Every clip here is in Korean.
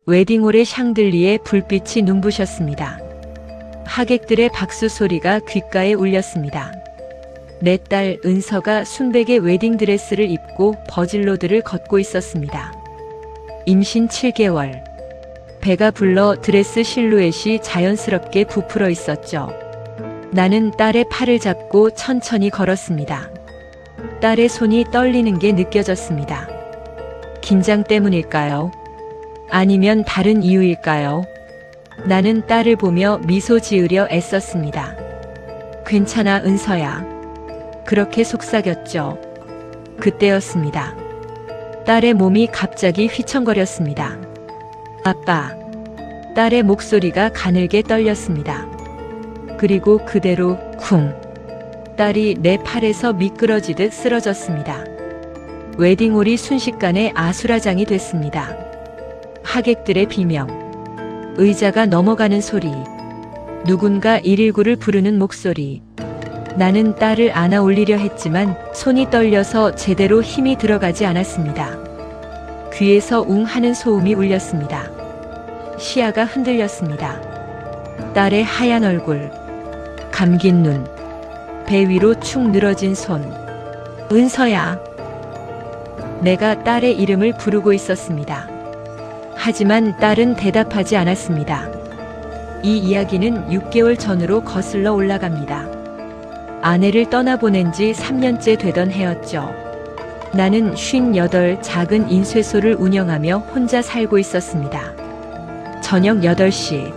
웨딩홀의 샹들리에 불빛이 눈부셨습니다. 하객들의 박수 소리가 귓가에 울렸습니다. 내 딸 은서가 순백의 웨딩드레스를 입고 버질로드를 걷고 있었습니다. 임신 7개월. 배가 불러 드레스 실루엣이 자연스럽게 부풀어 있었죠. 나는 딸의 팔을 잡고 천천히 걸었습니다. 딸의 손이 떨리는 게 느껴졌습니다. 긴장 때문일까요? 아니면 다른 이유일까요? 나는 딸을 보며 미소 지으려 애썼습니다. 괜찮아, 은서야. 그렇게 속삭였죠. 그때였습니다. 딸의 몸이 갑자기 휘청거렸습니다. 아빠. 딸의 목소리가 가늘게 떨렸습니다. 그리고 그대로 쿵. 딸이 내 팔에서 미끄러지듯 쓰러졌습니다. 웨딩홀이 순식간에 아수라장이 됐습니다. 하객들의 비명, 의자가 넘어가는 소리, 누군가 119를 부르는 목소리. 나는 딸을 안아 올리려 했지만 손이 떨려서 제대로 힘이 들어가지 않았습니다. 귀에서 웅 하는 소음이 울렸습니다. 시야가 흔들렸습니다. 딸의 하얀 얼굴, 감긴 눈, 배 위로 축 늘어진 손. 은서야. 내가 딸의 이름을 부르고 있었습니다. 하지만 딸은 대답하지 않았습니다. 이 이야기는 6개월 전으로 거슬러 올라갑니다. 아내를 떠나보낸 지 3년째 되던 해였죠. 나는 58 작은 인쇄소를 운영하며 혼자 살고 있었습니다. 저녁 8시.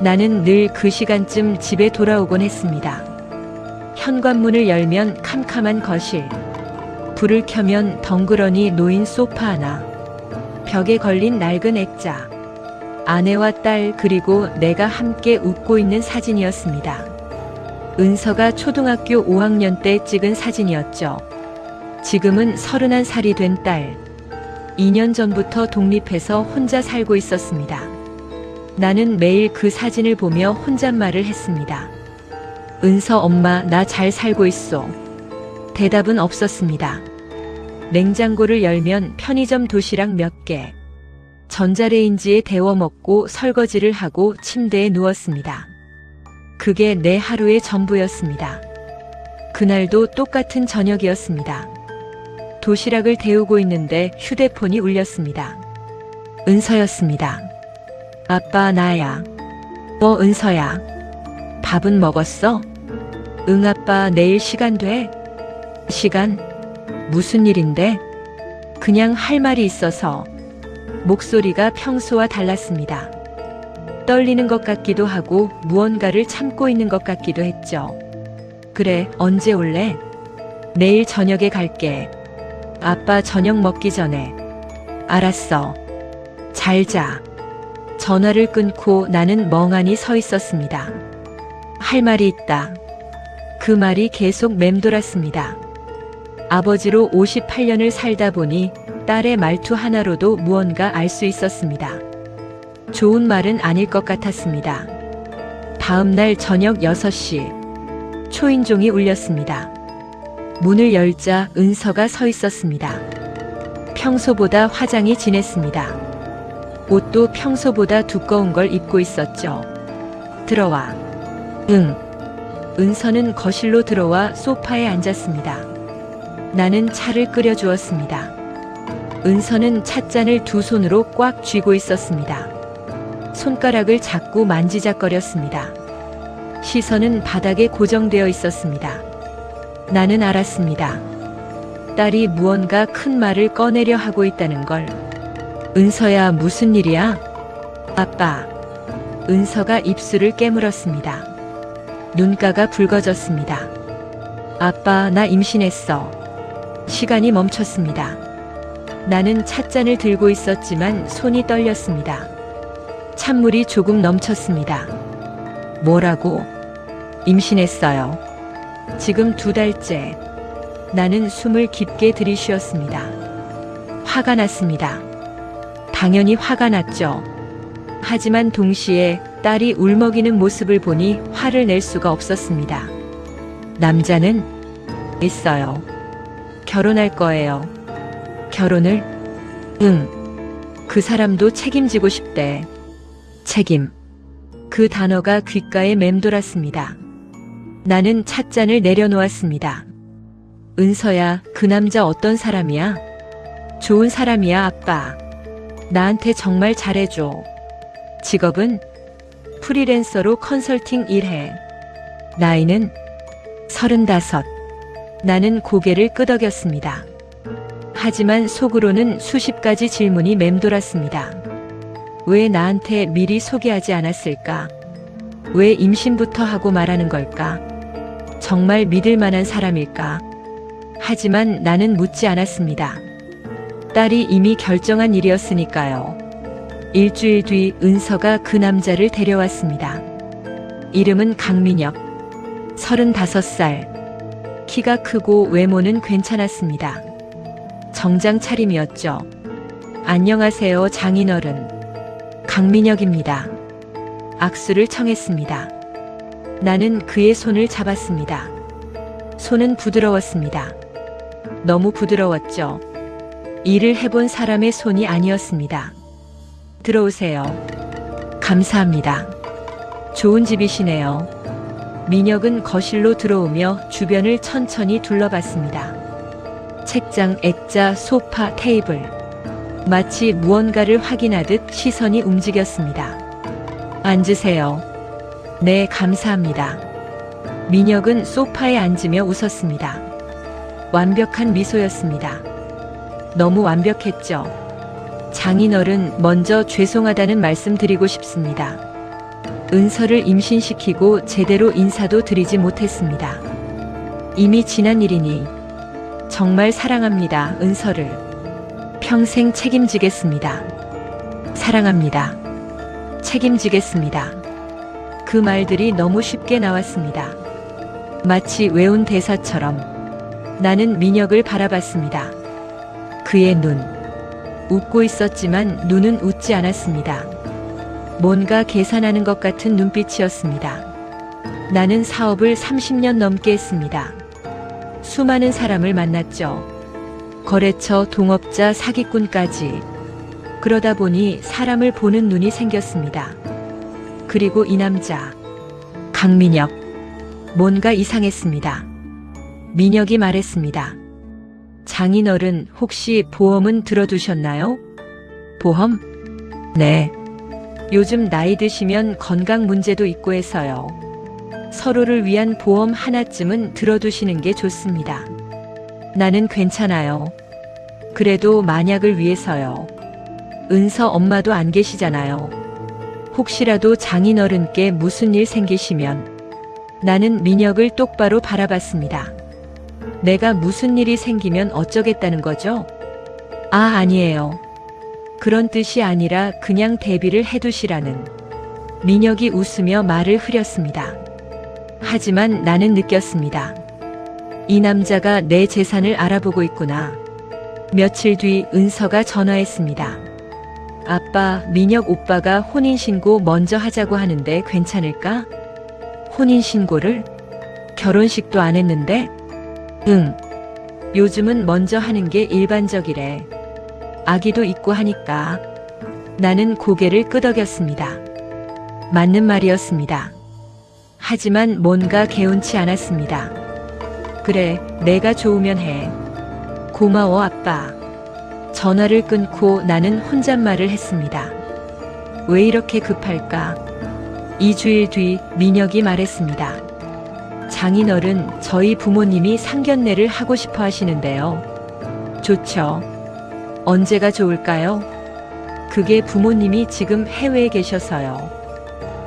나는 늘 그 시간쯤 집에 돌아오곤 했습니다. 현관문을 열면 캄캄한 거실. 불을 켜면 덩그러니 놓인 소파 하나. 벽에 걸린 낡은 액자. 아내와 딸 그리고 내가 함께 웃고 있는 사진이었습니다. 은서가 초등학교 5학년 때 찍은 사진이었죠. 지금은 31살이 된 딸. 2년 전부터 독립해서 혼자 살고 있었습니다. 나는 매일 그 사진을 보며 혼잣말을 했습니다. 은서 엄마, 나 잘 살고 있어. 대답은 없었습니다. 냉장고를 열면 편의점 도시락 몇 개. 전자레인지에 데워 먹고 설거지를 하고 침대에 누웠습니다. 그게 내 하루의 전부였습니다. 그날도 똑같은 저녁이었습니다. 도시락을 데우고 있는데 휴대폰이 울렸습니다. 은서였습니다. 아빠, 나야. 은서야. 밥은 먹었어? 응, 아빠, 내일 시간 돼? 시간? 무슨 일인데? 그냥 할 말이 있어서. 목소리가 평소와 달랐습니다. 떨리는 것 같기도 하고 무언가를 참고 있는 것 같기도 했죠. 그래, 언제 올래? 내일 저녁에 갈게. 아빠 저녁 먹기 전에. 알았어. 잘 자. 전화를 끊고 나는 멍하니 서 있었습니다. 할 말이 있다. 그 말이 계속 맴돌았습니다. 아버지로 58년을 살다 보니 딸의 말투 하나로도 무언가 알 수 있었습니다. 좋은 말은 아닐 것 같았습니다. 다음 날 저녁 6시. 초인종이 울렸습니다. 문을 열자 은서가 서 있었습니다. 평소보다 화장이 진했습니다. 옷도 평소보다 두꺼운 걸 입고 있었죠. 들어와. 응. 은서는 거실로 들어와 소파에 앉았습니다. 나는 차를 끓여주었습니다. 은서는 찻잔을 두 손으로 꽉 쥐고 있었습니다. 손가락을 자꾸 만지작거렸습니다. 시선은 바닥에 고정되어 있었습니다. 나는 알았습니다. 딸이 무언가 큰 말을 꺼내려 하고 있다는 걸. 은서야, 무슨 일이야? 아빠. 은서가 입술을 깨물었습니다. 눈가가 붉어졌습니다. 아빠, 나 임신했어. 시간이 멈췄습니다. 나는 찻잔을 들고 있었지만 손이 떨렸습니다. 찬물이 조금 넘쳤습니다. 뭐라고? 임신했어요. 지금 2달째. 나는 숨을 깊게 들이쉬었습니다. 화가 났습니다. 당연히 화가 났죠. 하지만 동시에 딸이 울먹이는 모습을 보니 화를 낼 수가 없었습니다. 남자는 있어요. 결혼할 거예요. 결혼을? 응. 그 사람도 책임지고 싶대. 책임. 그 단어가 귓가에 맴돌았습니다. 나는 찻잔을 내려놓았습니다. 은서야, 그 남자 어떤 사람이야? 좋은 사람이야, 아빠. 나한테 정말 잘해줘. 직업은? 프리랜서로 컨설팅 일해. 나이는? 35. 나는 고개를 끄덕였습니다. 하지만 속으로는 수십 가지 질문이 맴돌았습니다. 왜 나한테 미리 소개하지 않았을까? 왜 임신부터 하고 말하는 걸까? 정말 믿을 만한 사람일까? 하지만 나는 묻지 않았습니다. 딸이 이미 결정한 일이었으니까요. 일주일 뒤 은서가 그 남자를 데려왔습니다. 이름은 강민혁. 35살. 키가 크고 외모는 괜찮았습니다. 정장 차림이었죠. 안녕하세요, 장인어른. 강민혁입니다. 악수를 청했습니다. 나는 그의 손을 잡았습니다. 손은 부드러웠습니다. 너무 부드러웠죠. 일을 해본 사람의 손이 아니었습니다. 들어오세요. 감사합니다. 좋은 집이시네요. 민혁은 거실로 들어오며 주변을 천천히 둘러봤습니다. 책장, 액자, 소파, 테이블. 마치 무언가를 확인하듯 시선이 움직였습니다. 앉으세요. 네, 감사합니다. 민혁은 소파에 앉으며 웃었습니다. 완벽한 미소였습니다. 너무 완벽했죠. 장인어른, 먼저 죄송하다는 말씀 드리고 싶습니다. 은서를 임신시키고 제대로 인사도 드리지 못했습니다. 이미 지난 일이니 정말 사랑합니다, 은서를. 평생 책임지겠습니다. 사랑합니다. 책임지겠습니다. 그 말들이 너무 쉽게 나왔습니다. 마치 외운 대사처럼. 나는 민혁을 바라봤습니다. 그의 눈. 웃고 있었지만 눈은 웃지 않았습니다. 뭔가 계산하는 것 같은 눈빛이었습니다. 나는 사업을 30년 넘게 했습니다. 수많은 사람을 만났죠. 거래처, 동업자, 사기꾼까지. 그러다 보니 사람을 보는 눈이 생겼습니다. 그리고 이 남자, 강민혁. 뭔가 이상했습니다. 민혁이 말했습니다. 장인어른, 혹시 보험은 들어두셨나요? 보험? 네. 요즘 나이 드시면 건강 문제도 있고 해서요. 서로를 위한 보험 하나쯤은 들어두시는 게 좋습니다. 나는 괜찮아요. 그래도 만약을 위해서요. 은서 엄마도 안 계시잖아요. 혹시라도 장인어른께 무슨 일 생기시면. 나는 민혁을 똑바로 바라봤습니다. 내가 무슨 일이 생기면 어쩌겠다는 거죠? 아, 아니에요. 그런 뜻이 아니라 그냥 대비를 해두시라는. 민혁이 웃으며 말을 흐렸습니다. 하지만 나는 느꼈습니다. 이 남자가 내 재산을 알아보고 있구나. 며칠 뒤 은서가 전화했습니다. 아빠, 민혁 오빠가 혼인신고 먼저 하자고 하는데 괜찮을까? 혼인신고를? 결혼식도 안 했는데? 응. 요즘은 먼저 하는 게 일반적이래. 아기도 있고 하니까. 나는 고개를 끄덕였습니다. 맞는 말이었습니다. 하지만 뭔가 개운치 않았습니다. 그래, 내가 좋으면 해. 고마워, 아빠. 전화를 끊고 나는 혼잣말을 했습니다. 왜 이렇게 급할까? 2주일 뒤 민혁이 말했습니다. 장인어른, 저희 부모님이 상견례를 하고 싶어 하시는데요. 좋죠. 언제가 좋을까요? 그게 부모님이 지금 해외에 계셔서요.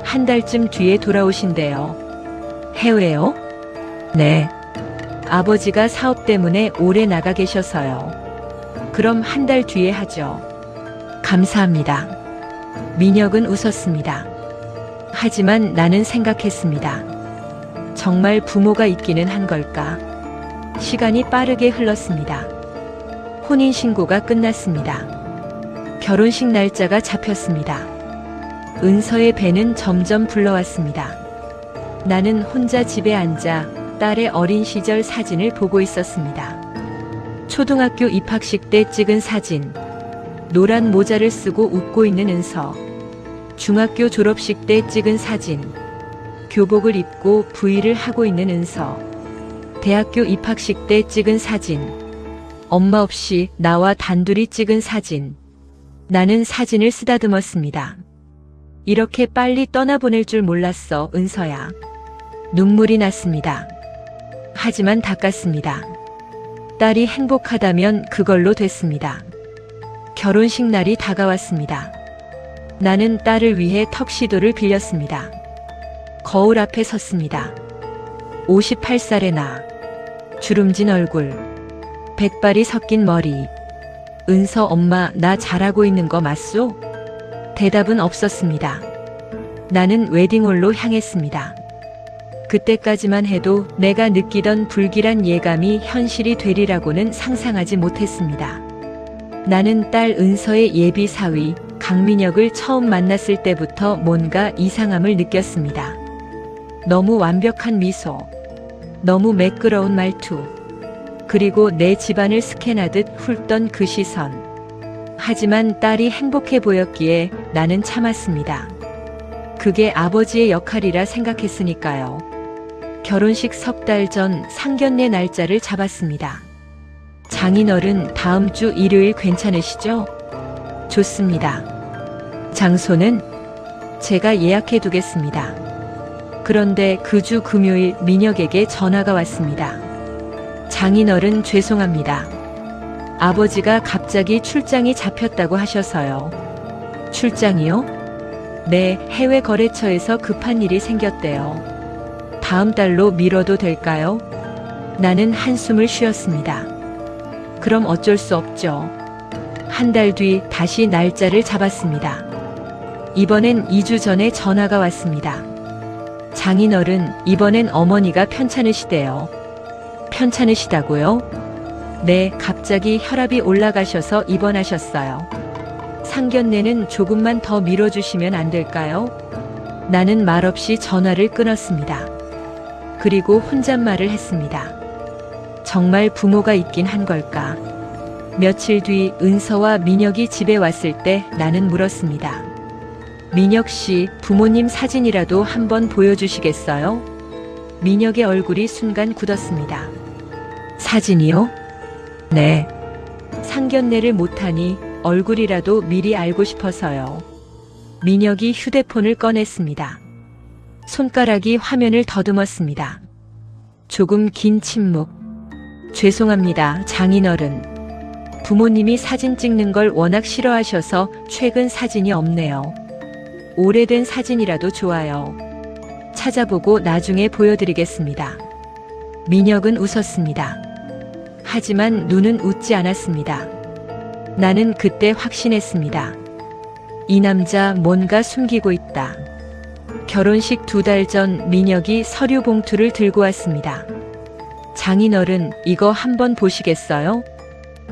한 달쯤 뒤에 돌아오신대요. 해외요? 네. 아버지가 사업 때문에 오래 나가 계셔서요. 그럼 한 달 뒤에 하죠. 감사합니다. 민혁은 웃었습니다. 하지만 나는 생각했습니다. 정말 부모가 있기는 한 걸까? 시간이 빠르게 흘렀습니다. 혼인신고가 끝났습니다. 결혼식 날짜가 잡혔습니다. 은서의 배는 점점 불러왔습니다. 나는 혼자 집에 앉아 딸의 어린 시절 사진을 보고 있었습니다. 초등학교 입학식 때 찍은 사진. 노란 모자를 쓰고 웃고 있는 은서. 중학교 졸업식 때 찍은 사진. 교복을 입고 부의를 하고 있는 은서. 대학교 입학식 때 찍은 사진. 엄마 없이 나와 단둘이 찍은 사진. 나는 사진을 쓰다듬었습니다. 이렇게 빨리 떠나보낼 줄 몰랐어, 은서야. 눈물이 났습니다. 하지만 닦았습니다. 딸이 행복하다면 그걸로 됐습니다. 결혼식 날이 다가왔습니다. 나는 딸을 위해 턱시도를 빌렸습니다. 거울 앞에 섰습니다. 58살의 나. 주름진 얼굴. 백발이 섞인 머리. 은서 엄마, 나 잘하고 있는 거 맞소? 대답은 없었습니다. 나는 웨딩홀로 향했습니다. 그때까지만 해도 내가 느끼던 불길한 예감이 현실이 되리라고는 상상하지 못했습니다. 나는 딸 은서의 예비 사위 강민혁을 처음 만났을 때부터 뭔가 이상함을 느꼈습니다. 너무 완벽한 미소, 너무 매끄러운 말투, 그리고 내 집안을 스캔하듯 훑던 그 시선. 하지만 딸이 행복해 보였기에 나는 참았습니다. 그게 아버지의 역할이라 생각했으니까요. 결혼식 석 달 전 상견례 날짜를 잡았습니다. 장인어른, 다음 주 일요일 괜찮으시죠? 좋습니다. 장소는 제가 예약해 두겠습니다. 그런데 그 주 금요일 민혁에게 전화가 왔습니다. 장인어른, 죄송합니다. 아버지가 갑자기 출장이 잡혔다고 하셔서요. 출장이요? 네, 해외 거래처에서 급한 일이 생겼대요. 다음 달로 미뤄도 될까요? 나는 한숨을 쉬었습니다. 그럼 어쩔 수 없죠. 한 달 뒤 다시 날짜를 잡았습니다. 이번엔 2주 전에 전화가 왔습니다. 장인어른, 이번엔 어머니가 편찮으시대요. 편찮으시다고요? 네, 갑자기 혈압이 올라가셔서 입원하셨어요. 상견례는 조금만 더 미뤄주시면 안 될까요? 나는 말없이 전화를 끊었습니다. 그리고 혼잣말을 했습니다. 정말 부모가 있긴 한 걸까? 며칠 뒤 은서와 민혁이 집에 왔을 때 나는 물었습니다. 민혁 씨, 부모님 사진이라도 한번 보여주시겠어요? 민혁의 얼굴이 순간 굳었습니다. 사진이요? 네. 상견례를 못하니 얼굴이라도 미리 알고 싶어서요. 민혁이 휴대폰을 꺼냈습니다. 손가락이 화면을 더듬었습니다. 조금 긴 침묵. 죄송합니다, 장인어른. 부모님이 사진 찍는 걸 워낙 싫어하셔서 최근 사진이 없네요. 오래된 사진이라도 좋아요. 찾아보고 나중에 보여드리겠습니다. 민혁은 웃었습니다. 하지만 눈은 웃지 않았습니다. 나는 그때 확신했습니다. 이 남자 뭔가 숨기고 있다. 결혼식 2달 전 민혁이 서류 봉투를 들고 왔습니다. 장인어른, 이거 한번 보시겠어요?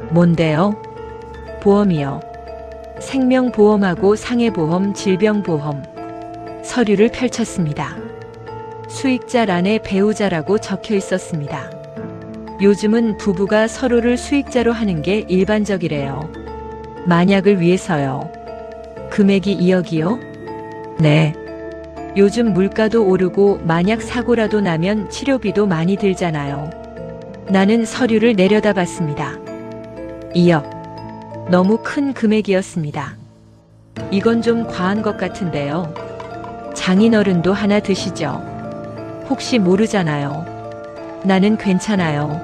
뭔데요? 보험이요. 생명보험하고 상해보험, 질병보험. 서류를 펼쳤습니다. 수익자란에 배우자라고 적혀 있었습니다. 요즘은 부부가 서로를 수익자로 하는 게 일반적이래요. 만약을 위해서요. 금액이 2억이요? 네. 요즘 물가도 오르고 만약 사고라도 나면 치료비도 많이 들잖아요. 나는 서류를 내려다봤습니다. 2억. 너무 큰 금액이었습니다. 이건 좀 과한 것 같은데요. 장인어른도 하나 드시죠. 혹시 모르잖아요. 나는 괜찮아요.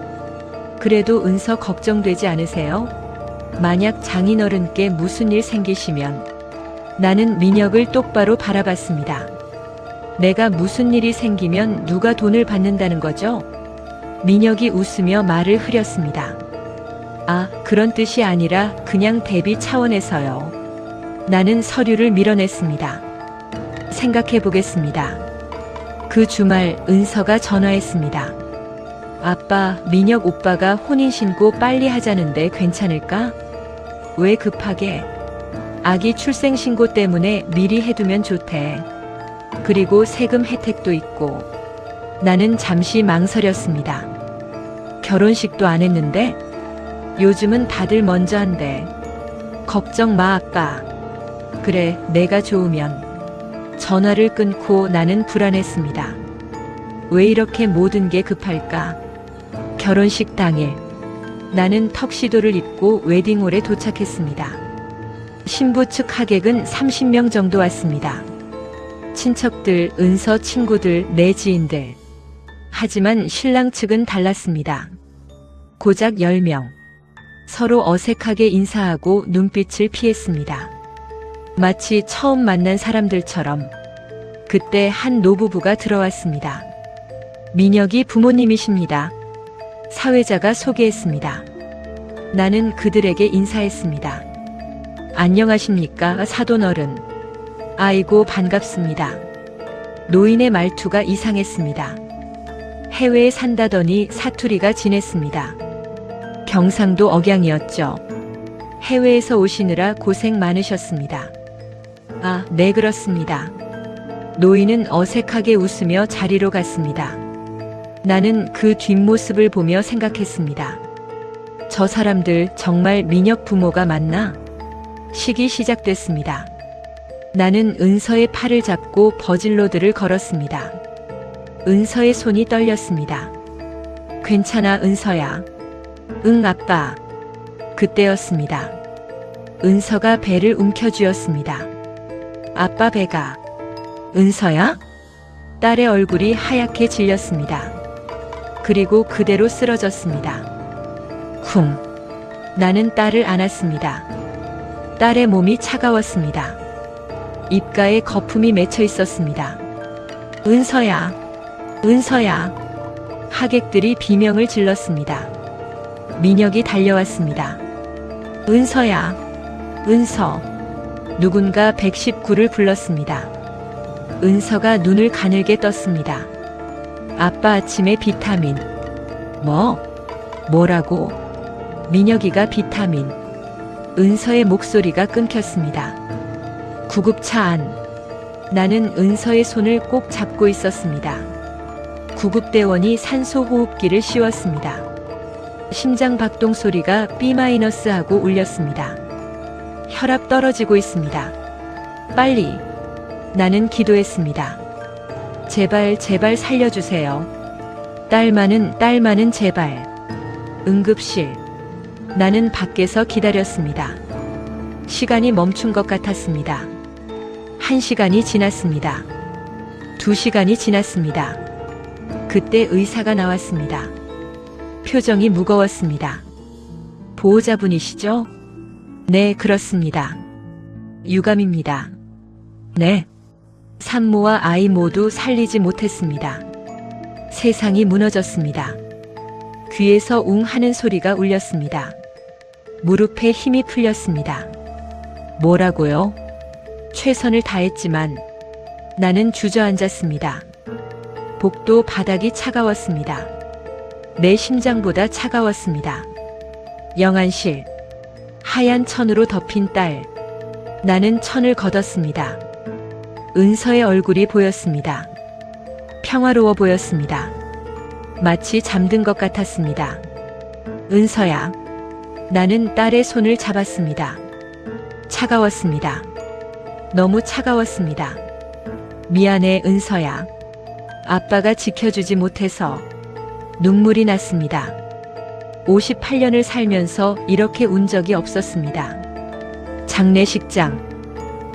그래도 은서 걱정되지 않으세요? 만약 장인어른께 무슨 일 생기시면. 나는 민혁을 똑바로 바라봤습니다. 내가 무슨 일이 생기면 누가 돈을 받는다는 거죠? 민혁이 웃으며 말을 흐렸습니다. 아, 그런 뜻이 아니라 그냥 대비 차원에서요. 나는 서류를 밀어냈습니다. 생각해 보겠습니다. 그 주말 은서가 전화했습니다. 아빠, 민혁 오빠가 혼인신고 빨리 하자는데 괜찮을까? 왜 급하게? 아기 출생신고 때문에 미리 해두면 좋대. 그리고 세금 혜택도 있고. 나는 잠시 망설였습니다. 결혼식도 안 했는데? 요즘은 다들 먼저 한대. 걱정 마, 아빠. 그래, 내가 좋으면. 전화를 끊고 나는 불안했습니다. 왜 이렇게 모든 게 급할까? 결혼식 당일, 나는 턱시도를 입고 웨딩홀에 도착했습니다. 신부 측 하객은 30명 정도 왔습니다. 친척들, 은서 친구들, 내 지인들. 하지만 신랑 측은 달랐습니다. 고작 10명. 서로 어색하게 인사하고 눈빛을 피했습니다. 마치 처음 만난 사람들처럼. 그때 한 노부부가 들어왔습니다. 민혁이 부모님이십니다. 사회자가 소개했습니다. 나는 그들에게 인사했습니다. 안녕하십니까, 사돈어른. 아이고, 반갑습니다. 노인의 말투가 이상했습니다. 해외에 산다더니 사투리가 진했습니다. 경상도 억양이었죠. 해외에서 오시느라 고생 많으셨습니다. 아, 네, 그렇습니다. 노인은 어색하게 웃으며 자리로 갔습니다. 나는 그 뒷모습을 보며 생각했습니다. 저 사람들 정말 민혁 부모가 맞나? 식이 시작됐습니다. 나는 은서의 팔을 잡고 버질로드를 걸었습니다. 은서의 손이 떨렸습니다. 괜찮아, 은서야. 응, 아빠. 그때였습니다. 은서가 배를 움켜쥐었습니다. 아빠 배가. 은서야? 딸의 얼굴이 하얗게 질렸습니다. 그리고 그대로 쓰러졌습니다. 쿵. 나는 딸을 안았습니다. 딸의 몸이 차가웠습니다. 입가에 거품이 맺혀 있었습니다. 은서야, 은서야. 하객들이 비명을 질렀습니다. 민혁이 달려왔습니다. 은서야, 은서. 누군가 119를 불렀습니다. 은서가 눈을 가늘게 떴습니다. 아빠, 아침에 비타민. 뭐라고? 민혁이가 비타민. 은서의 목소리가 끊겼습니다. 구급차 안. 나는 은서의 손을 꼭 잡고 있었습니다. 구급대원이 산소호흡기를 씌웠습니다. 심장 박동 소리가 B-하고 울렸습니다. 혈압 떨어지고 있습니다. 빨리. 나는 기도했습니다. 제발, 제발 살려주세요. 딸만은 제발. 응급실. 나는 밖에서 기다렸습니다. 시간이 멈춘 것 같았습니다. 1시간이 지났습니다. 2시간이 지났습니다. 그때 의사가 나왔습니다. 표정이 무거웠습니다. 보호자분이시죠? 네, 그렇습니다. 유감입니다. 네. 산모와 아이 모두 살리지 못했습니다. 세상이 무너졌습니다. 귀에서 웅 하는 소리가 울렸습니다. 무릎에 힘이 풀렸습니다. 뭐라고요? 최선을 다했지만 나는 주저앉았습니다. 복도 바닥이 차가웠습니다. 내 심장보다 차가웠습니다. 영안실. 하얀 천으로 덮인 딸. 나는 천을 걷었습니다. 은서의 얼굴이 보였습니다. 평화로워 보였습니다. 마치 잠든 것 같았습니다. 은서야. 나는 딸의 손을 잡았습니다. 차가웠습니다. 너무 차가웠습니다. 미안해, 은서야. 아빠가 지켜주지 못해서. 눈물이 났습니다. 58년을 살면서 이렇게 운 적이 없었습니다. 장례식장.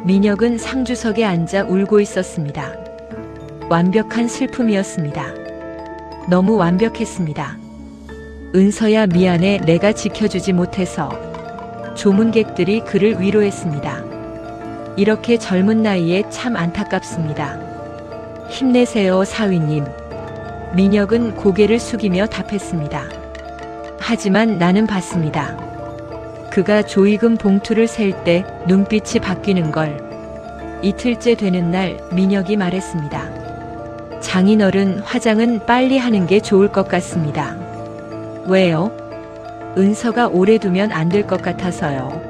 민혁은 상주석에 앉아 울고 있었습니다. 완벽한 슬픔이었습니다. 너무 완벽했습니다. 은서야, 미안해, 내가 지켜주지 못해서. 조문객들이 그를 위로했습니다. 이렇게 젊은 나이에 참 안타깝습니다. 힘내세요, 사위님. 민혁은 고개를 숙이며 답했습니다. 하지만 나는 봤습니다. 그가 조의금 봉투를 셀 때 눈빛이 바뀌는 걸. 이틀째 되는 날 민혁이 말했습니다. 장인어른, 화장은 빨리 하는 게 좋을 것 같습니다. 왜요? 은서가 오래 두면 안 될 것 같아서요.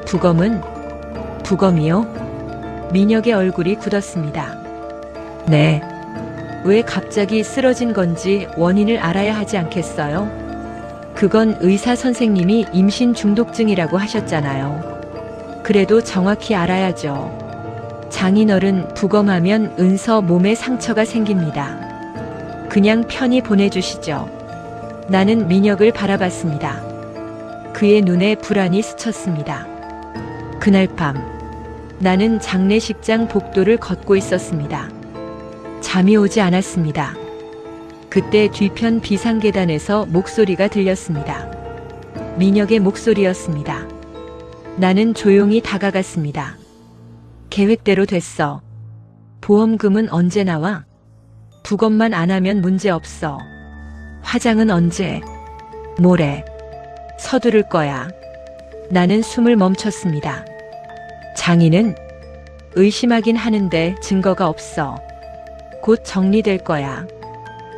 부검은? 부검이요? 민혁의 얼굴이 굳었습니다. 네. 왜 갑자기 쓰러진 건지 원인을 알아야 하지 않겠어요? 그건 의사 선생님이 임신 중독증이라고 하셨잖아요. 그래도 정확히 알아야죠. 장인어른 부검하면 은서 몸에 상처가 생깁니다. 그냥 편히 보내주시죠. 나는 민혁을 바라봤습니다. 그의 눈에 불안이 스쳤습니다. 그날 밤 나는 장례식장 복도를 걷고 있었습니다. 잠이 오지 않았습니다. 그때 뒤편 비상계단에서 목소리가 들렸습니다. 민혁의 목소리였습니다. 나는 조용히 다가갔습니다. 계획대로 됐어. 보험금은 언제 나와? 부검만 안 하면 문제 없어. 화장은 언제? 모레. 서두를 거야. 나는 숨을 멈췄습니다. 장인은 의심하긴 하는데 증거가 없어. 곧 정리될 거야.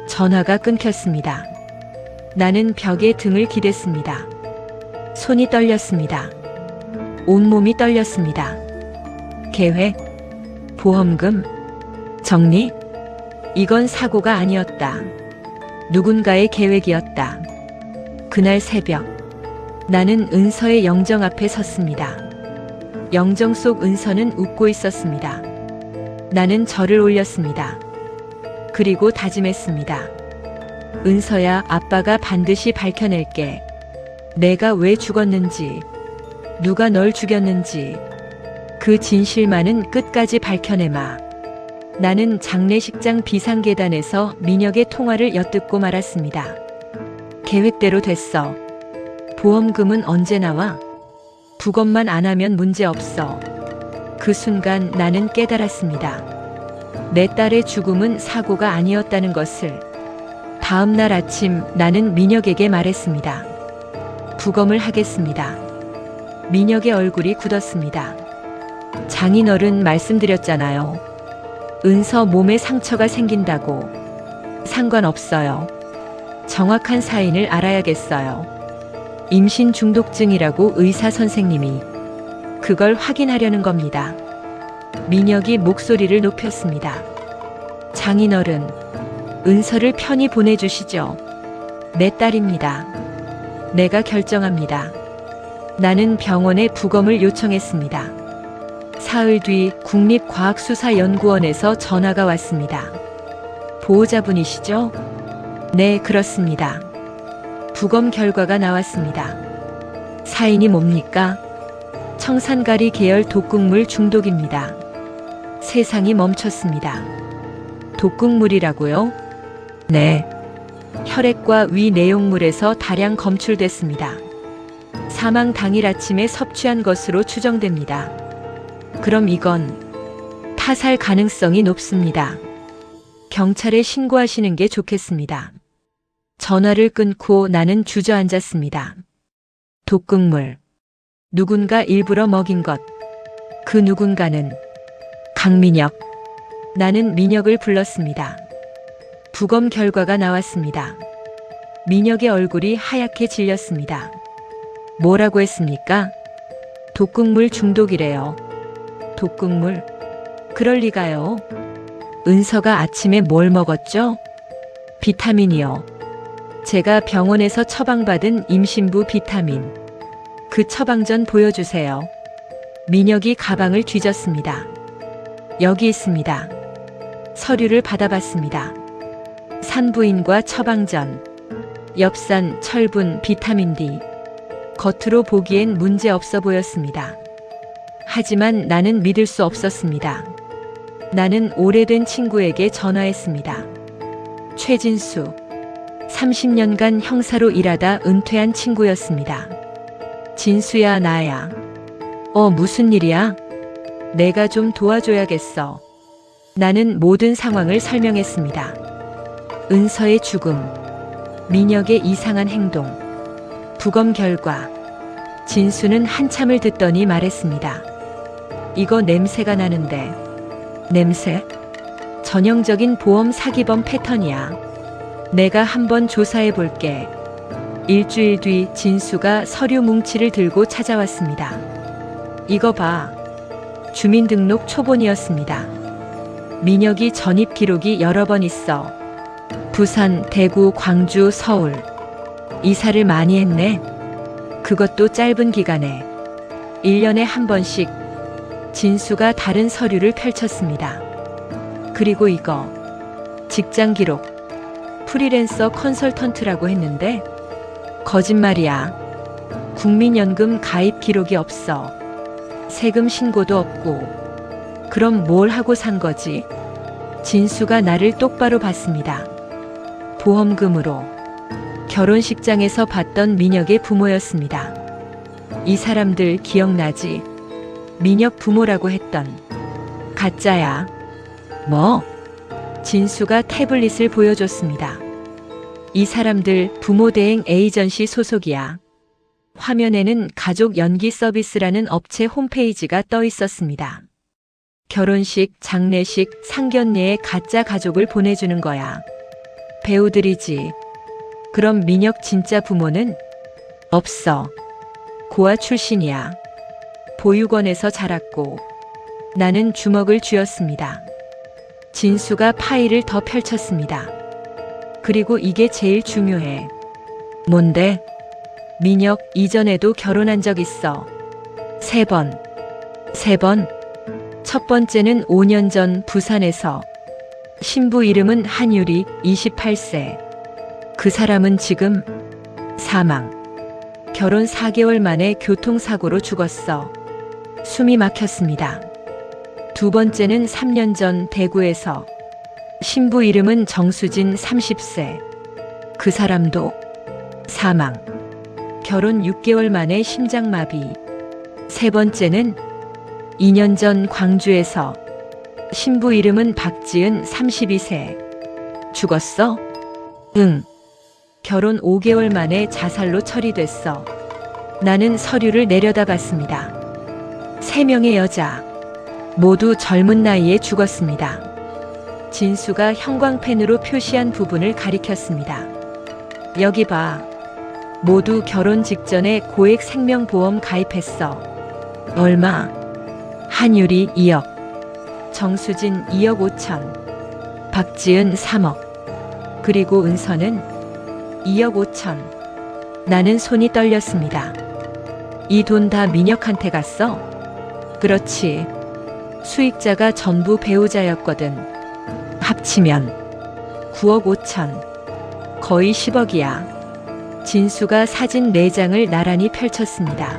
전화가 끊겼습니다. 나는 벽에 등을 기댔습니다. 손이 떨렸습니다. 온몸이 떨렸습니다. 계획, 보험금, 정리? 이건 사고가 아니었다. 누군가의 계획이었다. 그날 새벽, 나는 은서의 영정 앞에 섰습니다. 영정 속 은서는 웃고 있었습니다. 나는 절을 올렸습니다. 그리고 다짐했습니다. 은서야, 아빠가 반드시 밝혀낼게. 내가 왜 죽었는지, 누가 널 죽였는지, 그 진실만은 끝까지 밝혀내마. 나는 장례식장 비상계단에서 민혁의 통화를 엿듣고 말았습니다. 계획대로 됐어. 보험금은 언제 나와? 부검만 안 하면 문제 없어. 그 순간 나는 깨달았습니다. 내 딸의 죽음은 사고가 아니었다는 것을. 다음 날 아침 나는 민혁에게 말했습니다. 부검을 하겠습니다. 민혁의 얼굴이 굳었습니다. 장인어른 말씀드렸잖아요. 은서 몸에 상처가 생긴다고. 상관없어요. 정확한 사인을 알아야겠어요. 임신 중독증이라고 의사 선생님이. 그걸 확인하려는 겁니다. 민혁이 목소리를 높였습니다. 장인어른, 은서를 편히 보내주시죠. 내 딸입니다. 내가 결정합니다. 나는 병원에 부검을 요청했습니다. 사흘 뒤 국립과학수사연구원에서 전화가 왔습니다. 보호자분이시죠? 네, 그렇습니다. 부검 결과가 나왔습니다. 사인이 뭡니까? 청산가리 계열 독극물 중독입니다. 세상이 멈췄습니다. 독극물이라고요? 네. 혈액과 위 내용물에서 다량 검출됐습니다. 사망 당일 아침에 섭취한 것으로 추정됩니다. 그럼 이건 타살 가능성이 높습니다. 경찰에 신고하시는 게 좋겠습니다. 전화를 끊고 나는 주저앉았습니다. 독극물. 누군가 일부러 먹인 것. 그 누군가는 강민혁. 나는 민혁을 불렀습니다. 부검 결과가 나왔습니다. 민혁의 얼굴이 하얗게 질렸습니다. 뭐라고 했습니까? 독극물 중독이래요. 독극물? 그럴 리가요. 은서가 아침에 뭘 먹었죠? 비타민이요. 제가 병원에서 처방받은 임신부 비타민. 그 처방전 보여주세요. 민혁이 가방을 뒤졌습니다. 여기 있습니다. 서류를 받아봤습니다. 산부인과 처방전, 엽산, 철분, 비타민 D. 겉으로 보기엔 문제 없어 보였습니다. 하지만 나는 믿을 수 없었습니다. 나는 오래된 친구에게 전화했습니다. 최진수. 30년간 형사로 일하다 은퇴한 친구였습니다. 진수야, 나야. 무슨 일이야? 내가 좀 도와줘야겠어. 나는 모든 상황을 설명했습니다. 은서의 죽음, 민혁의 이상한 행동, 부검 결과. 진수는 한참을 듣더니 말했습니다. 이거 냄새가 나는데. 냄새? 전형적인 보험 사기범 패턴이야. 내가 한번 조사해 볼게. 일주일 뒤 진수가 서류 뭉치를 들고 찾아왔습니다. 이거 봐. 주민등록 초본이었습니다. 민혁이 전입 기록이 여러 번 있어. 부산, 대구, 광주, 서울. 이사를 많이 했네. 그것도 짧은 기간에. 1년에 한 번씩 진수가 다른 서류를 펼쳤습니다. 그리고 이거 직장 기록 프리랜서 컨설턴트라고 했는데 거짓말이야. 국민연금 가입 기록이 없어. 세금 신고도 없고. 그럼 뭘 하고 산 거지? 진수가 나를 똑바로 봤습니다. 보험금으로. 결혼식장에서 봤던 민혁의 부모였습니다. 이 사람들 기억나지? 민혁 부모라고 했던. 가짜야. 뭐? 진수가 태블릿을 보여줬습니다. 이 사람들 부모 대행 에이전시 소속이야. 화면에는 가족 연기 서비스라는 업체 홈페이지가 떠 있었습니다. 결혼식, 장례식, 상견례에 가짜 가족을 보내주는 거야. 배우들이지. 그럼 민혁 진짜 부모는? 없어. 고아 출신이야. 보육원에서 자랐고 나는 주먹을 쥐었습니다. 진수가 파일을 더 펼쳤습니다. 그리고 이게 제일 중요해. 뭔데? 민혁 이전에도 결혼한 적 있어. 3번. 3번? 첫 번째는 5년 전 부산에서. 신부 이름은 한유리, 28세. 그 사람은 지금 사망. 결혼 4개월 만에 교통사고로 죽었어. 숨이 막혔습니다. 두 번째는 3년 전 대구에서. 신부 이름은 정수진, 30세. 그 사람도 사망. 결혼 6개월 만에 심장마비. 세 번째는 2년 전 광주에서. 신부 이름은 박지은, 32세. 죽었어? 응. 결혼 5개월 만에 자살로 처리됐어. 나는 서류를 내려다봤습니다. 3명의 여자. 모두 젊은 나이에 죽었습니다. 진수가 형광펜으로 표시한 부분을 가리켰습니다. 여기 봐. 모두 결혼 직전에 고액 생명보험 가입했어. 얼마? 한유리 2억. 정수진 2억 5천. 박지은 3억. 그리고 은서는 2억 5천. 나는 손이 떨렸습니다. 이 돈 다 민혁한테 갔어? 그렇지. 수익자가 전부 배우자였거든. 합치면 9억 5천. 거의 10억이야. 진수가 사진 4장을 나란히 펼쳤습니다.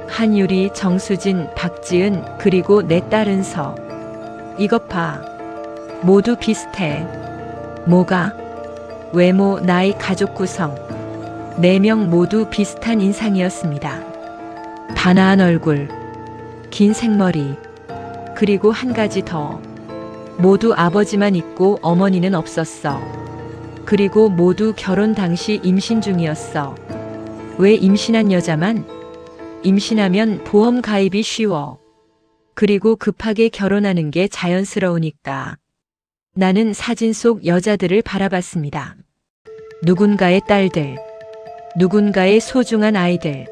한유리, 정수진, 박지은, 그리고 내 딸 은서. 이것 봐. 모두 비슷해. 뭐가? 외모, 나이, 가족 구성. 4명 모두 비슷한 인상이었습니다. 단아한 얼굴, 긴 생머리, 그리고 한 가지 더. 모두 아버지만 있고 어머니는 없었어. 그리고 모두 결혼 당시 임신 중이었어. 왜 임신한 여자만? 임신하면 보험 가입이 쉬워. 그리고 급하게 결혼하는 게 자연스러우니까. 나는 사진 속 여자들을 바라봤습니다. 누군가의 딸들, 누군가의 소중한 아이들.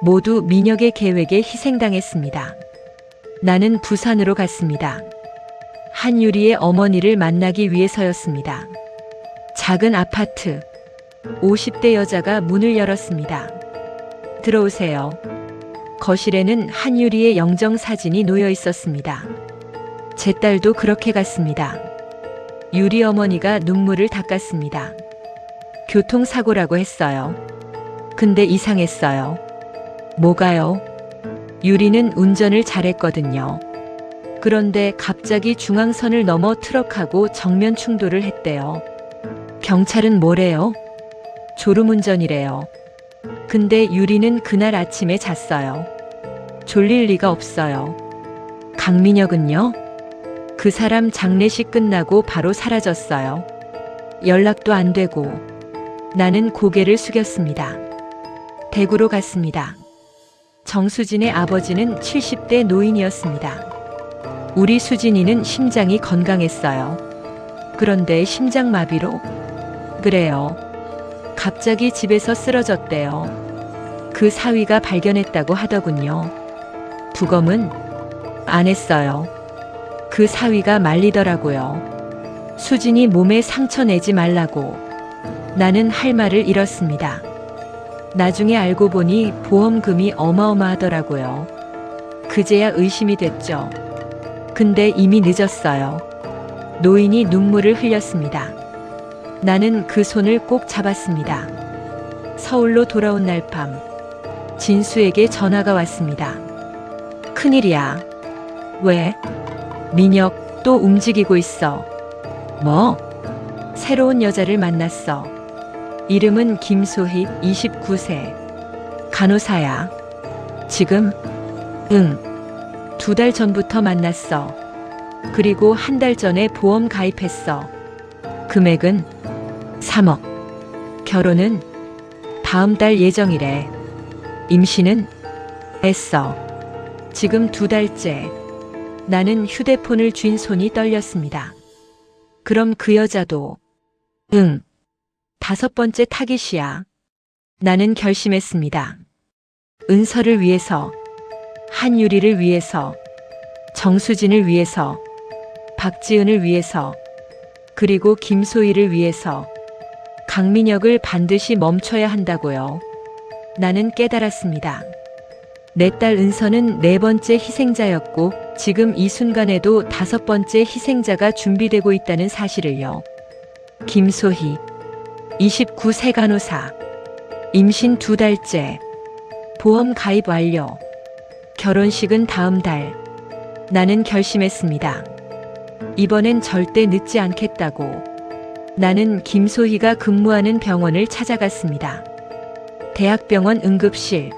모두 민혁의 계획에 희생당했습니다. 나는 부산으로 갔습니다. 한유리의 어머니를 만나기 위해서였습니다. 작은 아파트. 50대 여자가 문을 열었습니다. 들어오세요. 거실에는 한유리의 영정사진이 놓여 있었습니다. 제 딸도 그렇게 갔습니다. 유리 어머니가 눈물을 닦았습니다. 교통사고라고 했어요. 근데 이상했어요. 뭐가요? 유리는 운전을 잘했거든요. 그런데 갑자기 중앙선을 넘어 트럭하고 정면 충돌을 했대요. 경찰은 뭐래요? 졸음운전이래요. 근데 유리는 그날 아침에 잤어요. 졸릴 리가 없어요. 강민혁은요? 그 사람 장례식 끝나고 바로 사라졌어요. 연락도 안 되고. 나는 고개를 숙였습니다. 대구로 갔습니다. 정수진의 아버지는 70대 노인이었습니다. 우리 수진이는 심장이 건강했어요. 그런데 심장마비로? 그래요. 갑자기 집에서 쓰러졌대요. 그 사위가 발견했다고 하더군요. 부검은? 안 했어요. 그 사위가 말리더라고요. 수진이 몸에 상처 내지 말라고. 나는 할 말을 잃었습니다. 나중에 알고 보니 보험금이 어마어마하더라고요. 그제야 의심이 됐죠. 근데 이미 늦었어요. 노인이 눈물을 흘렸습니다. 나는 그 손을 꼭 잡았습니다. 서울로 돌아온 날 밤, 진수에게 전화가 왔습니다. 큰일이야. 왜? 민혁 또 움직이고 있어. 뭐? 새로운 여자를 만났어. 이름은 김소희, 29세. 간호사야. 지금? 응. 2달 전부터 만났어. 그리고 한 달 전에 보험 가입했어. 금액은 3억. 결혼은 다음 달 예정이래. 임신은 했어. 지금 2달째. 나는 휴대폰을 쥔 손이 떨렸습니다. 그럼 그 여자도? 응. 5번째 타깃이야. 나는 결심했습니다. 은서를 위해서, 한유리를 위해서, 정수진을 위해서, 박지은을 위해서, 그리고 김소희를 위해서 강민혁을 반드시 멈춰야 한다고요. 나는 깨달았습니다. 내 딸 은서는 4번째 희생자였고 지금 이 순간에도 5번째 희생자가 준비되고 있다는 사실을요. 김소희, 29세 간호사, 임신 2달째, 보험 가입 완료, 결혼식은 다음 달. 나는 결심했습니다. 이번엔 절대 늦지 않겠다고. 나는 김소희가 근무하는 병원을 찾아갔습니다. 대학병원 응급실.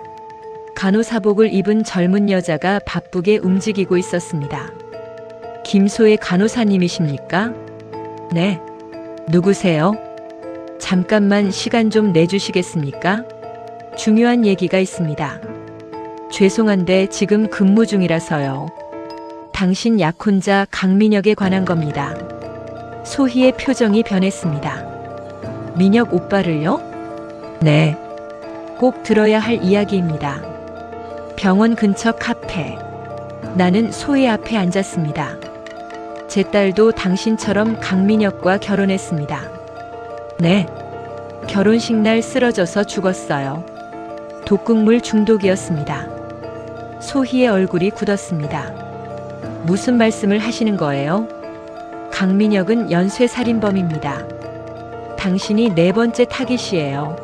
간호사복을 입은 젊은 여자가 바쁘게 움직이고 있었습니다. 김소혜 간호사님이십니까? 네. 누구세요? 잠깐만 시간 좀 내주시겠습니까? 중요한 얘기가 있습니다. 죄송한데 지금 근무 중이라서요. 당신 약혼자 강민혁에 관한 겁니다. 소희의 표정이 변했습니다. 민혁 오빠를요? 네. 꼭 들어야 할 이야기입니다. 병원 근처 카페. 나는 소희 앞에 앉았습니다. 제 딸도 당신처럼 강민혁과 결혼했습니다. 네. 결혼식 날 쓰러져서 죽었어요. 독극물 중독이었습니다. 소희의 얼굴이 굳었습니다. 무슨 말씀을 하시는 거예요? 강민혁은 연쇄살인범입니다. 당신이 4번째 타깃이에요.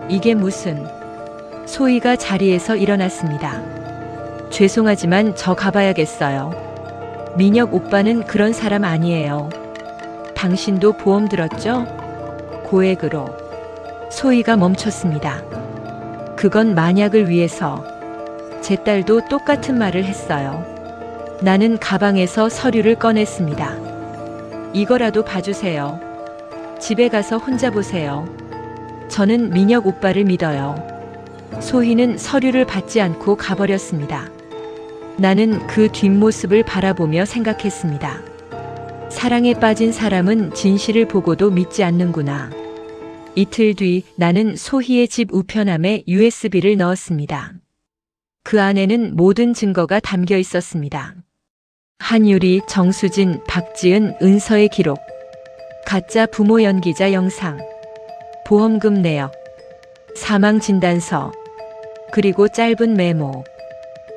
이게 무슨... 소희가 자리에서 일어났습니다. 죄송하지만 저 가봐야겠어요. 민혁 오빠는 그런 사람 아니에요. 당신도 보험 들었죠? 고액으로. 소희가 멈췄습니다. 그건 만약을 위해서. 제 딸도 똑같은 말을 했어요. 나는 가방에서 서류를 꺼냈습니다. 이거라도 봐주세요. 집에 가서 혼자 보세요. 저는 민혁 오빠를 믿어요. 소희는 서류를 받지 않고 가버렸습니다. 나는 그 뒷모습을 바라보며 생각했습니다. 사랑에 빠진 사람은 진실을 보고도 믿지 않는구나. 이틀 뒤 나는 소희의 집 우편함에 USB를 넣었습니다. 그 안에는 모든 증거가 담겨 있었습니다. 한유리, 정수진, 박지은, 은서의 기록, 가짜 부모 연기자 영상, 보험금 내역, 사망 진단서, 그리고 짧은 메모.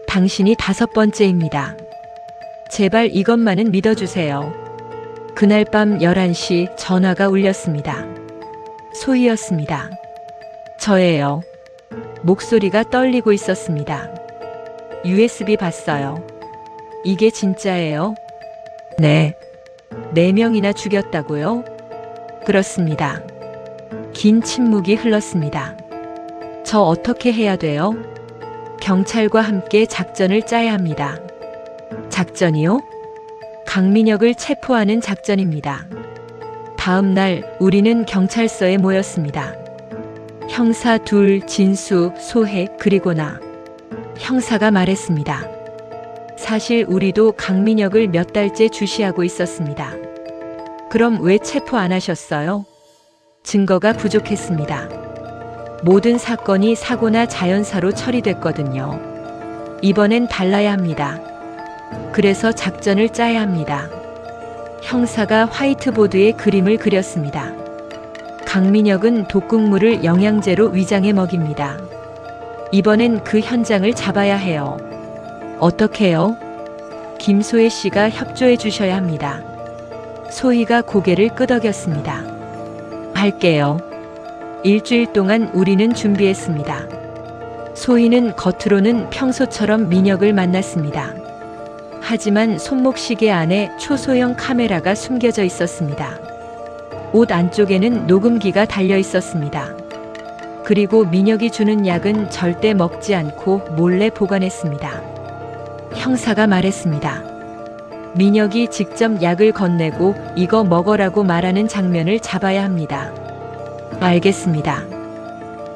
당신이 5번째입니다. 제발 이것만은 믿어주세요. 그날 밤 11시 전화가 울렸습니다. 소희였습니다. 저예요. 목소리가 떨리고 있었습니다. USB 봤어요. 이게 진짜예요? 네. 4명이나 죽였다고요? 그렇습니다. 긴 침묵이 흘렀습니다. 저 어떻게 해야 돼요? 경찰과 함께 작전을 짜야 합니다. 작전이요? 강민혁을 체포하는 작전입니다. 다음 날 우리는 경찰서에 모였습니다. 형사 둘, 진수, 소혜, 그리고 나. 형사가 말했습니다. 사실 우리도 강민혁을 몇 달째 주시하고 있었습니다. 그럼 왜 체포 안 하셨어요? 증거가 부족했습니다. 모든 사건이 사고나 자연사로 처리됐거든요. 이번엔 달라야 합니다. 그래서 작전을 짜야 합니다. 형사가 화이트보드에 그림을 그렸습니다. 강민혁은 독극물을 영양제로 위장해 먹입니다. 이번엔 그 현장을 잡아야 해요. 어떻게요? 김소혜 씨가 협조해 주셔야 합니다. 소희가 고개를 끄덕였습니다. 할게요. 일주일 동안 우리는 준비했습니다. 소희는 겉으로는 평소처럼 민혁을 만났습니다. 하지만 손목시계 안에 초소형 카메라가 숨겨져 있었습니다. 옷 안쪽에는 녹음기가 달려 있었습니다. 그리고 민혁이 주는 약은 절대 먹지 않고 몰래 보관했습니다. 형사가 말했습니다. 민혁이 직접 약을 건네고 이거 먹어라고 말하는 장면을 잡아야 합니다. 알겠습니다.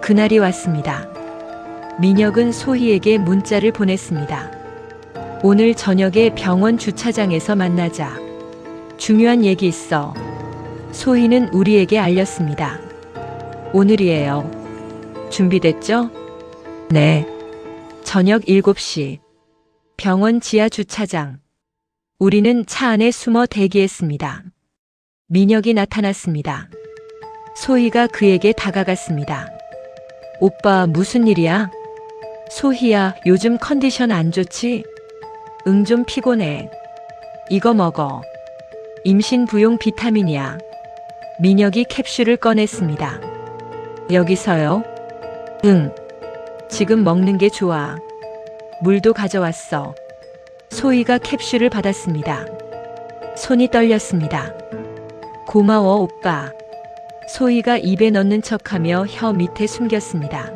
그날이 왔습니다. 민혁은 소희에게 문자를 보냈습니다. 오늘 저녁에 병원 주차장에서 만나자. 중요한 얘기 있어. 소희는 우리에게 알렸습니다. 오늘이에요. 준비됐죠? 네. 저녁 7시. 병원 지하 주차장. 우리는 차 안에 숨어 대기했습니다. 민혁이 나타났습니다. 소희가 그에게 다가갔습니다. 오빠 무슨 일이야? 소희야, 요즘 컨디션 안 좋지? 응, 좀 피곤해. 이거 먹어. 임신 부용 비타민이야. 민혁이 캡슐을 꺼냈습니다. 여기서요? 응. 지금 먹는 게 좋아. 물도 가져왔어. 소희가 캡슐을 받았습니다. 손이 떨렸습니다. 고마워, 오빠. 소희가 입에 넣는 척하며 혀 밑에 숨겼습니다.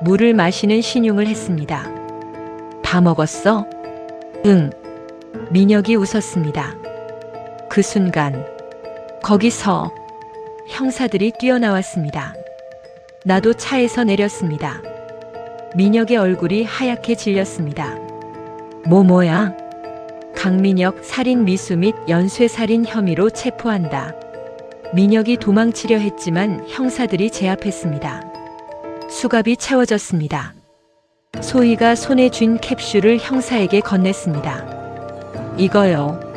물을 마시는 신용을 했습니다. 다 먹었어? 응. 민혁이 웃었습니다. 그 순간 거기서 형사들이 뛰어나왔습니다. 나도 차에서 내렸습니다. 민혁의 얼굴이 하얗게 질렸습니다. 뭐야? 강민혁 살인 미수 및 연쇄살인 혐의로 체포한다. 민혁이 도망치려 했지만 형사들이 제압했습니다. 수갑이 채워졌습니다. 소희가 손에 쥔 캡슐을 형사에게 건넸습니다. 이거요.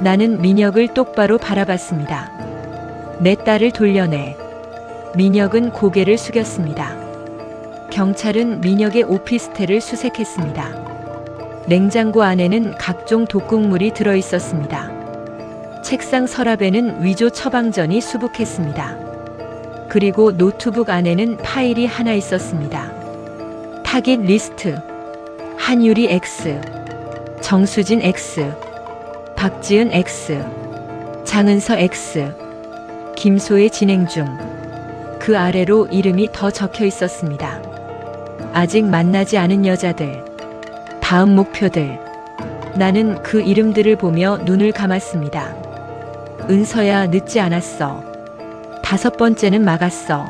나는 민혁을 똑바로 바라봤습니다. 내 딸을 돌려내. 민혁은 고개를 숙였습니다. 경찰은 민혁의 오피스텔을 수색했습니다. 냉장고 안에는 각종 독극물이 들어 있었습니다. 책상 서랍에는 위조 처방전이 수북했습니다. 그리고 노트북 안에는 파일이 하나 있었습니다. 타깃 리스트. 한유리 X, 정수진 X, 박지은 X, 장은서 X, 김소혜 진행 중. 그 아래로 이름이 더 적혀 있었습니다. 아직 만나지 않은 여자들. 다음 목표들. 나는 그 이름들을 보며 눈을 감았습니다. 은서야, 늦지 않았어. 5번째는 막았어.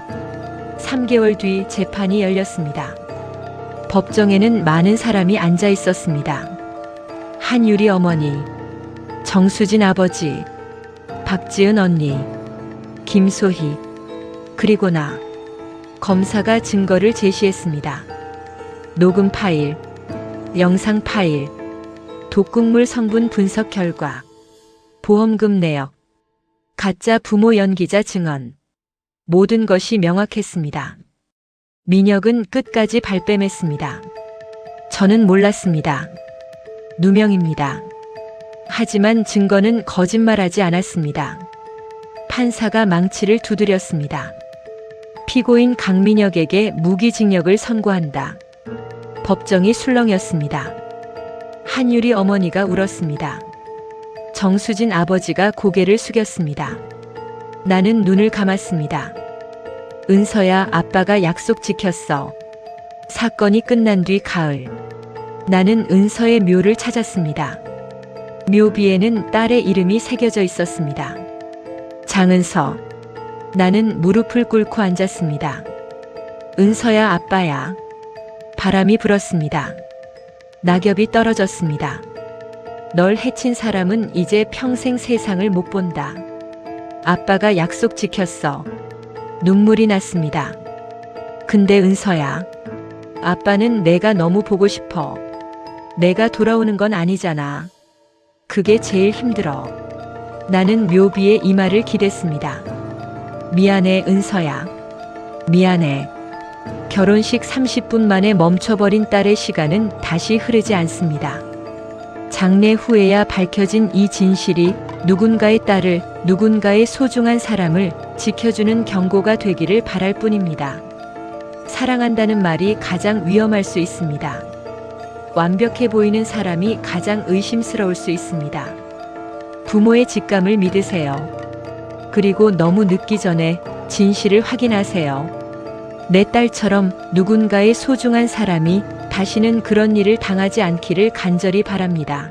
3개월 뒤 재판이 열렸습니다. 법정에는 많은 사람이 앉아 있었습니다. 한유리 어머니, 정수진 아버지, 박지은 언니, 김소희, 그리고 나. 검사가 증거를 제시했습니다. 녹음 파일, 영상 파일, 독극물 성분 분석 결과, 보험금 내역, 가짜 부모 연기자 증언. 모든 것이 명확했습니다. 민혁은 끝까지 발뺌했습니다. 저는 몰랐습니다. 누명입니다. 하지만 증거는 거짓말하지 않았습니다. 판사가 망치를 두드렸습니다. 피고인 강민혁에게 무기징역을 선고한다. 법정이 술렁였습니다. 한유리 어머니가 울었습니다. 정수진 아버지가 고개를 숙였습니다. 나는 눈을 감았습니다. 은서야, 아빠가 약속 지켰어. 사건이 끝난 뒤 가을. 나는 은서의 묘를 찾았습니다. 묘비에는 딸의 이름이 새겨져 있었습니다. 장은서. 나는 무릎을 꿇고 앉았습니다. 은서야, 아빠야. 바람이 불었습니다. 낙엽이 떨어졌습니다. 널 해친 사람은 이제 평생 세상을 못 본다. 아빠가 약속 지켰어. 눈물이 났습니다. 근데 은서야, 아빠는 내가 너무 보고 싶어. 내가 돌아오는 건 아니잖아. 그게 제일 힘들어. 나는 묘비의 이 말을 기댔습니다. 미안해, 은서야. 미안해. 결혼식 30분 만에 멈춰버린 딸의 시간은 다시 흐르지 않습니다. 장례 후에야 밝혀진 이 진실이 누군가의 딸을, 누군가의 소중한 사람을 지켜주는 경고가 되기를 바랄 뿐입니다. 사랑한다는 말이 가장 위험할 수 있습니다. 완벽해 보이는 사람이 가장 의심스러울 수 있습니다. 부모의 직감을 믿으세요. 그리고 너무 늦기 전에 진실을 확인하세요. 내 딸처럼 누군가의 소중한 사람이 다시는 그런 일을 당하지 않기를 간절히 바랍니다.